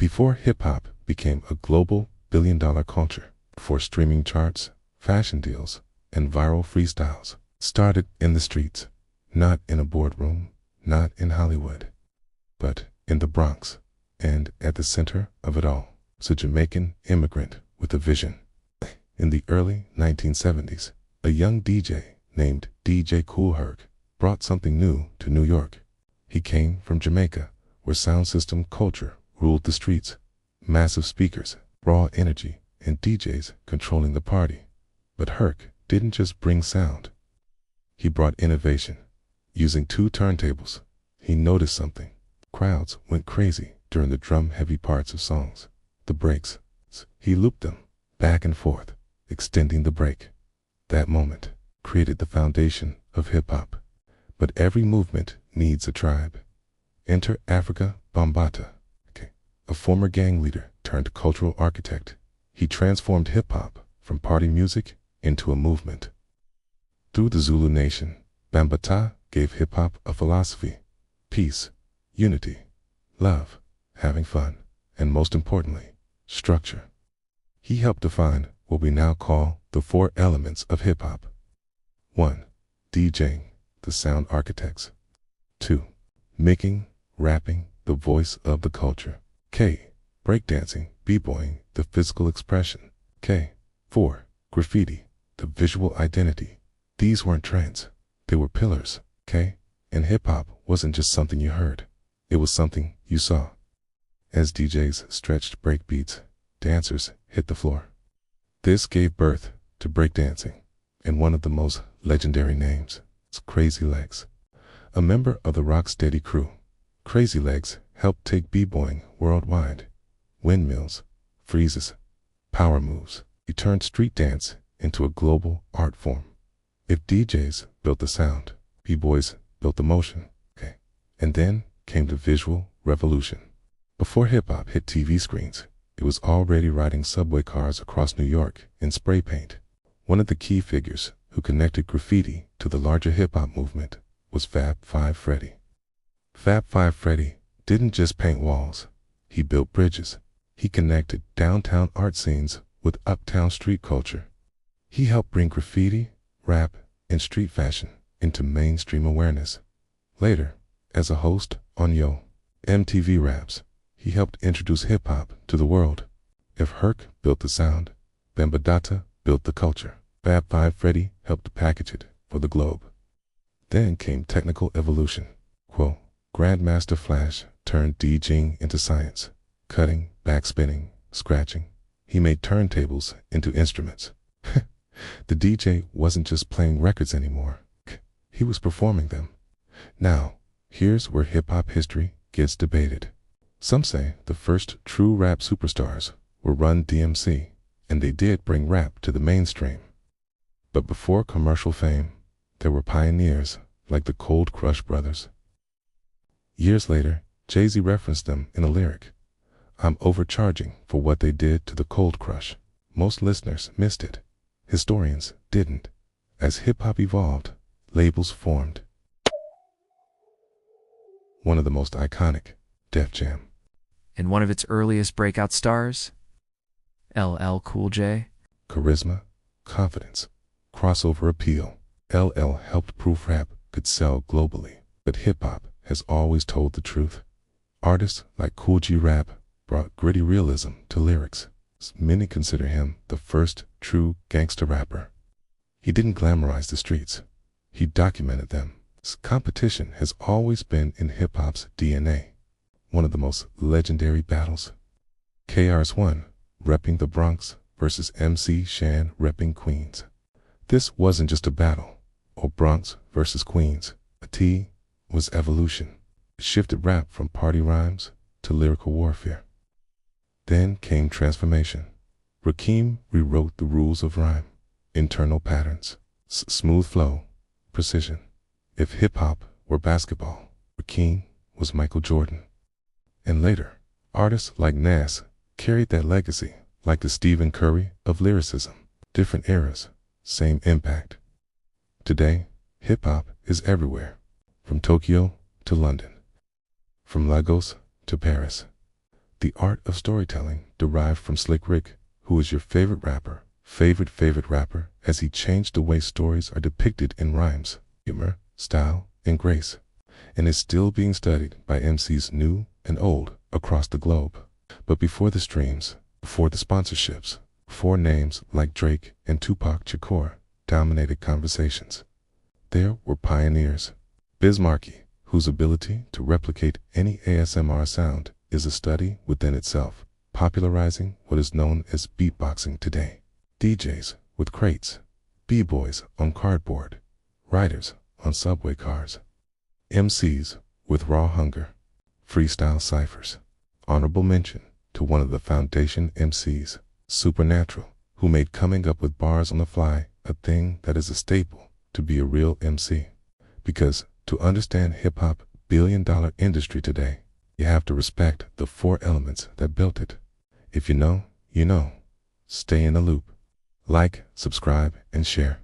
Before hip-hop became a global billion-dollar culture, before streaming charts, fashion deals, and viral freestyles started in the streets, not in a boardroom, not in Hollywood, but in the Bronx, and at the center of it all was a Jamaican immigrant with a vision. In the early 1970s, a young DJ named DJ Kool Herc brought something new to New York. He came from Jamaica, where sound system culture ruled the streets, massive speakers, raw energy, and DJs controlling the party. But Herc didn't just bring sound. He brought innovation. Using 2 turntables, he noticed something. Crowds went crazy during the drum-heavy parts of songs. The breaks, he looped them back and forth, extending the break. That moment created the foundation of hip-hop. But every movement needs a tribe. Enter Afrika Bambaataa, a former gang leader turned cultural architect. He transformed hip-hop from party music into a movement. Through the Zulu nation, Bambaataa gave hip-hop a philosophy: peace, unity, love, having fun, and most importantly, structure. He helped define what we now call the 4 elements of hip-hop. 1. DJing, the sound architects. 2. Making, rapping, the voice of the culture. Breakdancing, b-boying, the physical expression. 4. Graffiti, the visual identity. These weren't trends, they were pillars. And hip-hop wasn't just something you heard, it was something you saw. As DJs stretched breakbeats, dancers hit the floor. This gave birth to breakdancing, and one of the most legendary names is Crazy Legs. A member of the Rocksteady crew, Crazy Legs helped take b-boying worldwide. Windmills, freezes, power moves. He turned street dance into a global art form. If DJs built the sound, b-boys built the motion. And then came the visual revolution. Before hip-hop hit TV screens, it was already riding subway cars across New York in spray paint. One of the key figures who connected graffiti to the larger hip-hop movement was Fab 5 Freddy. Fab 5 Freddy didn't just paint walls, he built bridges. He connected downtown art scenes with uptown street culture. He helped bring graffiti, rap, and street fashion into mainstream awareness. Later, as a host on MTV Raps, he helped introduce hip-hop to the world. If Herc built the sound, Bambaataa built the culture. Fab 5 Freddy helped package it for the globe. Then came technical evolution. Grandmaster Flash turned DJing into science. Cutting, backspinning, scratching. He made turntables into instruments. The DJ wasn't just playing records anymore. He was performing them. Now, here's where hip-hop history gets debated. Some say the first true rap superstars were Run-DMC, and they did bring rap to the mainstream. But before commercial fame, there were pioneers like the Cold Crush brothers. Years later, Jay-Z referenced them in a lyric. I'm overcharging for what they did to the Cold Crush. Most listeners missed it. Historians didn't. As hip-hop evolved, labels formed. One of the most iconic, Def Jam. And one of its earliest breakout stars, LL Cool J. Charisma, confidence, crossover appeal. LL helped prove rap could sell globally, but hip-hop has always told the truth. Artists like Kool G Rap brought gritty realism to lyrics. Many consider him the first true gangster rapper. He didn't glamorize the streets, he documented them. Competition has always been in hip-hop's DNA. One of the most legendary battles. KRS-One repping the Bronx versus MC Shan repping Queens. This wasn't just a battle, or Bronx versus Queens. A T was evolution. It shifted rap from party rhymes to lyrical warfare. Then came transformation. Rakim rewrote the rules of rhyme, internal patterns, smooth flow, precision. If hip-hop were basketball, Rakim was Michael Jordan. And later, artists like Nas carried that legacy, like the Stephen Curry of lyricism. Different eras, same impact. Today, hip-hop is everywhere, from Tokyo to London, from Lagos to Paris. The art of storytelling derived from Slick Rick, who is your favorite rapper, favorite rapper, as he changed the way stories are depicted in rhymes, humor, style, and grace, and is still being studied by MCs new and old across the globe. But before the streams, before the sponsorships, before names like Drake and Tupac Shakur dominated conversations, there were pioneers. Biz Markie, whose ability to replicate any ASMR sound is a study within itself, popularizing what is known as beatboxing today. DJs with crates, B-boys on cardboard, writers on subway cars, MCs with raw hunger, freestyle ciphers. Honorable mention to one of the foundation MCs, Supernatural, who made coming up with bars on the fly a thing that is a staple to be a real MC. Because to understand hip-hop billion-dollar industry today, you have to respect the 4 elements that built it. If you know, you know. Stay in the loop. Like, subscribe, and share.